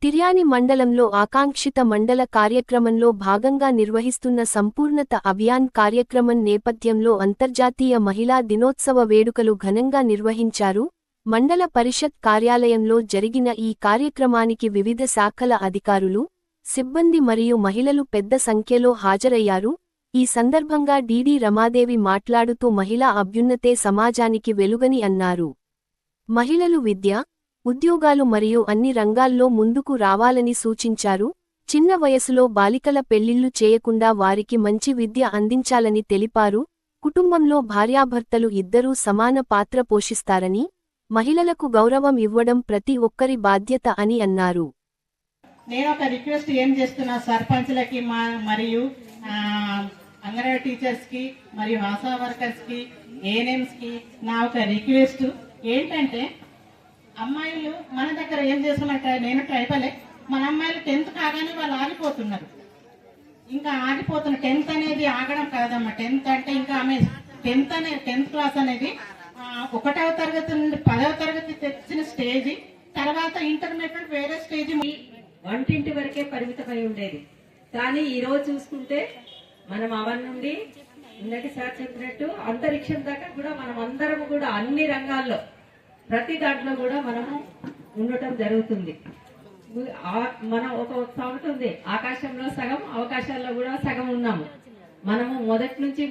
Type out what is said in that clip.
తిర్యాని మండలంలో ఆకాంక్షిత మండల కార్యక్రమంలో భాగంగా నిర్వహిస్తున్న సంపూర్ణత అభియాన్ కార్యక్రమం నేపథ్యంలో అంతర్జాతీయ మహిళా దినోత్సవ వేడుకలు ఘనంగా నిర్వహించారు. మండల పరిషత్ కార్యాలయంలో జరిగిన ఈ కార్యక్రమానికి వివిధ శాఖల అధికారులు, సిబ్బంది మరియు మహిళలు పెద్ద సంఖ్యలో హాజరయ్యారు. ఈ సందర్భంగా డిడి రమాదేవి మాట్లాడుతూ మహిళా అభ్యున్నతే సమాజానికి వెలుగని అన్నారు. మహిళలు విద్య, ఉద్యోగాలు మరియు అన్ని రంగాల్లో ముందుకు రావాలని సూచించారు. చిన్న వయసులో బాలికల పెళ్లిళ్లు చేయకుండా వారికి మంచి విద్య అందించాలని తెలిపారు. కుటుంబంలో భార్యాభర్తలు ఇద్దరూ సమాన పాత్ర పోషిస్తారని, మహిళలకు గౌరవం ఇవ్వడం ప్రతి ఒక్కరి బాధ్యత అని అన్నారు. నేను ఒక రిక్వెస్ట్ ఏం చేస్తున్నా సర్పంచ్లకి మరియు అంగన్వాడీ టీచర్స్ కి మరియు ఆశా వర్కర్స్ కి, ఏఎన్ఎంస్ కి నా ఒక రిక్వెస్ట్ ఏంటంటే, అమ్మాయిలు మన దగ్గర ఏం చేస్తున్నట్టు నేను ట్రైబలే, మన అమ్మాయిలు 10th కాగానే వాళ్ళు ఆగిపోతున్నారు. ఇంకా 10th అనేది ఆగడం కాదమ్మా. 10th అంటే ఇంకా ఆమె 10th క్లాస్ అనేది 1వ తరగతి నుండి 10వ తరగతి తెచ్చిన స్టేజ్, తర్వాత ఇంటర్మీడియట్ వేరే స్టేజ్. వంటింటి వరకే పరిమితమై ఉండేది. కానీ ఈ రోజు చూసుకుంటే మనం అవన్నీ నుండి ఇందాక సార్ చెప్పినట్టు అంతరిక్షం దాకా కూడా మనం అందరం కూడా అన్ని రంగాల్లో ప్రతి దాంట్లో కూడా మనము ఉండటం జరుగుతుంది. మనం ఒక సామెత ఉంది, ఆకాశంలో సగం అవకాశాల్లో కూడా సగం ఉన్నాము. మనము మొదటి నుంచి